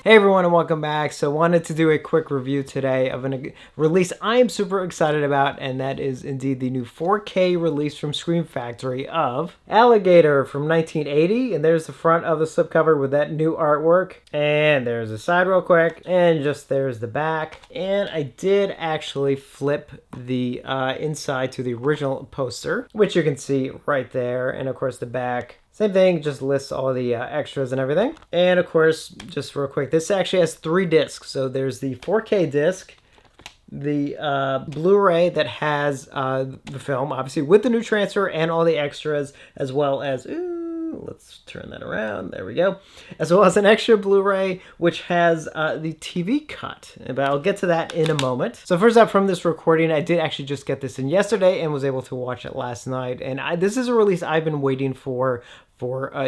Hey everyone and welcome back. So wanted to do a quick review today of a release I am super excited about, and that is indeed the new 4K release from Scream Factory of Alligator from 1980. And there's the front of the slipcover with that new artwork. And there's the side real quick. And just there's the back. And I did actually flip the inside to the original poster, which you can see right there. And of course the back. Same thing, just lists all the extras and everything. And of course, just real quick, this actually has 3 discs. So there's the 4K disc, the Blu-ray that has the film, obviously with the new transfer and all the extras, as well as, let's turn that around, there we go, as well as an extra Blu-ray which has the TV cut, but I'll get to that in a moment. So first up, from this recording, I did actually just get this in yesterday and was able to watch it last night, and this is a release I've been waiting for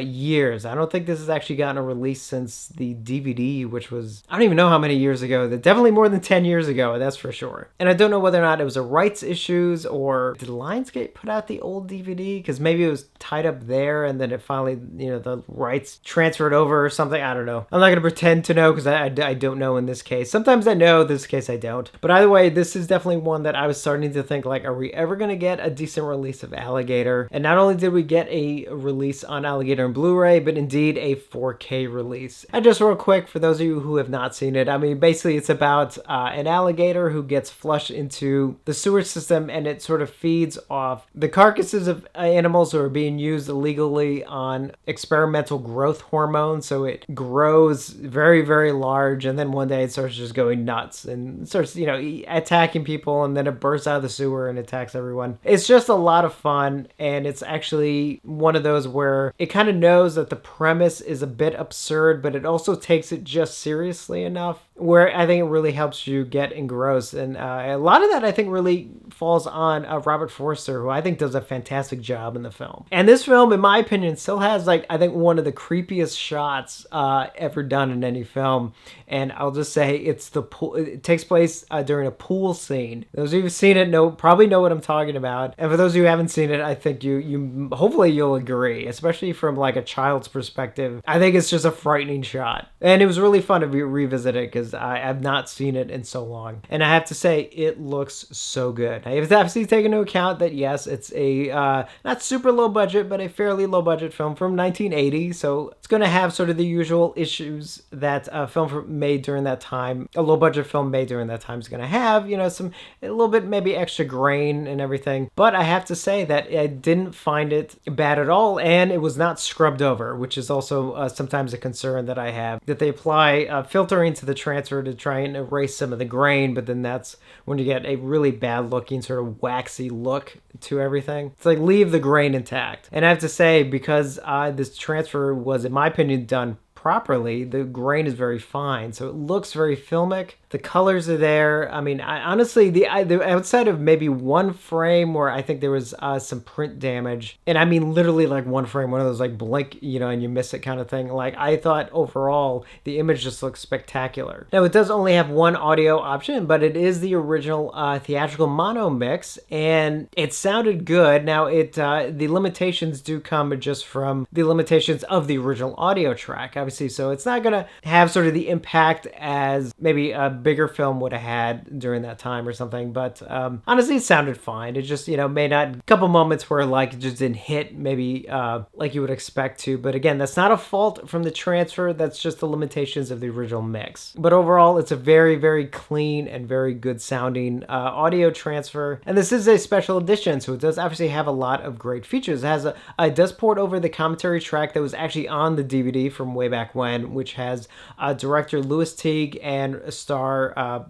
years. I don't think this has actually gotten a release since the DVD, which was, I don't even know how many years ago. Definitely more than 10 years ago, that's for sure. And I don't know whether or not it was a rights issues, or did Lionsgate put out the old DVD? Because maybe it was tied up there and then it finally, the rights transferred over or something. I don't know. I'm not going to pretend to know because I don't know in this case. Sometimes I know, in this case I don't. But either way, this is definitely one that I was starting to think, like, are we ever going to get a decent release of Alligator? And not only did we get a release on Alligator and Blu-ray, but indeed a 4K release. And just real quick, for those of you who have not seen it, I mean, basically it's about an alligator who gets flushed into the sewer system, and it sort of feeds off the carcasses of animals who are being used illegally on experimental growth hormones. So it grows very, very large, and then one day it starts just going nuts and starts, attacking people, and then it bursts out of the sewer and attacks everyone. It's just a lot of fun, and it's actually one of those where it kind of knows that the premise is a bit absurd, but it also takes it just seriously enough where I think it really helps you get engrossed. And a lot of that, I think, really falls on Robert Forster, who I think does a fantastic job in the film. And this film, in my opinion, still has, like, I think one of the creepiest shots ever done in any film. And I'll just say it's the pool. It takes place during a pool scene. Those of you who've seen it probably know what I'm talking about. And for those of you who haven't seen it, I think you hopefully you'll agree, especially from like a child's perspective. I think it's just a frightening shot. And it was really fun to revisit it because I've not seen it in so long. And I have to say, it looks so good. I have obviously taken into account that, yes, it's a not super low budget, but a fairly low budget film from 1980. So it's going to have sort of the usual issues that a film made during that time, a low budget film made during that time is going to have, a little bit maybe extra grain and everything. But I have to say that I didn't find it bad at all, and it was not scrubbed over, which is also sometimes a concern that I have, that they apply filtering to the transfer to try and erase some of the grain, but then that's when you get a really bad looking sort of waxy look to everything. It's like, leave the grain intact. And I have to say, because this transfer was, in my opinion, done properly, the grain is very fine, so it looks very filmic. The colors are there. I mean, honestly, the outside of maybe one frame where I think there was some print damage, and I mean literally like one frame, one of those like blink, and you miss it kind of thing. Like, I thought overall the image just looks spectacular. Now, it does only have one audio option, but it is the original theatrical mono mix, and it sounded good. Now, the limitations do come just from the limitations of the original audio track, obviously, so it's not gonna have sort of the impact as maybe a bigger film would have had during that time or something. But honestly, it sounded fine. It just, may not, a couple moments where like it just didn't hit maybe like you would expect to. But again, that's not a fault from the transfer. That's just the limitations of the original mix. But overall, it's a very, very clean and very good sounding audio transfer. And this is a special edition, so it does obviously have a lot of great features. It does port over the commentary track that was actually on the DVD from way back when, which has director Louis Teague and star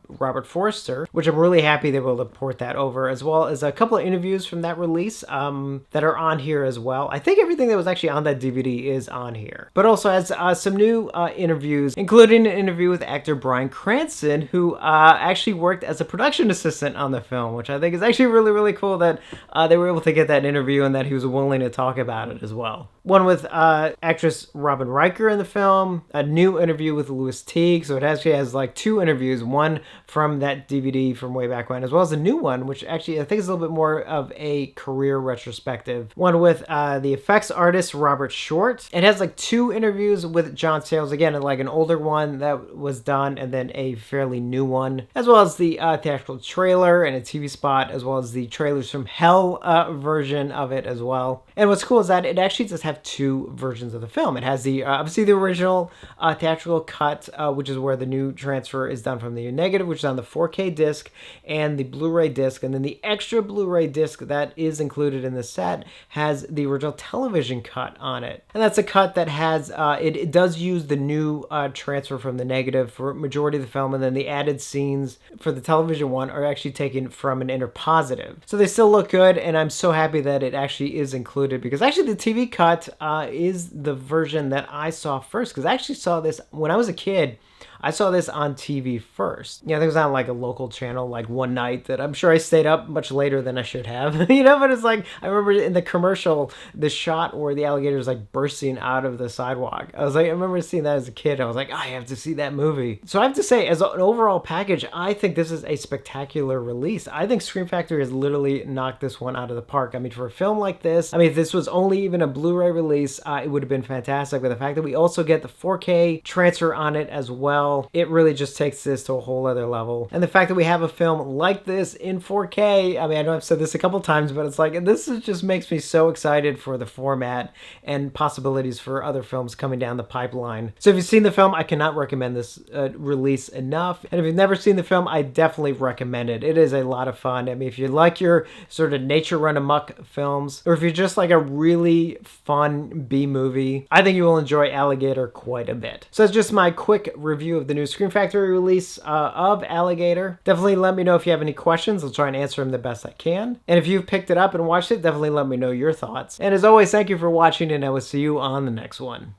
Robert Forster, which I'm really happy they were able to port that over, as well as a couple of interviews from that release that are on here as well. I think everything that was actually on that DVD is on here, but also has some new interviews, including an interview with actor Bryan Cranston, who actually worked as a production assistant on the film, which I think is actually really, really cool that they were able to get that interview and that he was willing to talk about it as well. one with actress Robin Riker in the film, a new interview with Louis Teague. So it actually has like 2 interviews, one from that DVD from way back when, as well as a new one, which actually I think is a little bit more of a career retrospective. One with the effects artist Robert Short. It has like 2 interviews with John Sayles, again, like an older one that was done and then a fairly new one, as well as the theatrical trailer and a TV spot, as well as the Trailers from Hell version of it as well. And what's cool is that it actually does have 2 versions of the film. It has the obviously the original theatrical cut, which is where the new transfer is done from the negative, which is on the 4K disc, and the Blu-ray disc, and then the extra Blu-ray disc that is included in the set has the original television cut on it. And that's a cut that has it does use the new transfer from the negative for majority of the film, and then the added scenes for the television one are actually taken from an inner positive. So they still look good, and I'm so happy that it actually is included, because actually the TV cut is the version that I saw first, because I actually saw this when I was a kid. I saw this on TV first. Yeah, I think it was on like a local channel like one night that I'm sure I stayed up much later than I should have, you know, but it's like, I remember in the commercial, the shot where the alligator is like bursting out of the sidewalk. I was like, I remember seeing that as a kid. I was like, I have to see that movie. So I have to say, as an overall package, I think this is a spectacular release. I think Scream Factory has literally knocked this one out of the park. I mean, for a film like this, I mean, if this was only even a Blu-ray release, it would have been fantastic. But the fact that we also get the 4K transfer on it as well, it really just takes this to a whole other level. And the fact that we have a film like this in 4K, I mean, I know I've said this a couple times, but it's like, this is just makes me so excited for the format and possibilities for other films coming down the pipeline. So if you've seen the film, I cannot recommend this release enough. And if you've never seen the film, I definitely recommend it. It is a lot of fun. I mean, if you like your sort of nature run amok films, or if you're just like a really fun B movie, I think you will enjoy Alligator quite a bit. So that's just my quick review of the new Scream Factory release of Alligator. Definitely let me know if you have any questions. I'll try and answer them the best I can. And if you've picked it up and watched it, definitely let me know your thoughts. And as always, thank you for watching, and I will see you on the next one.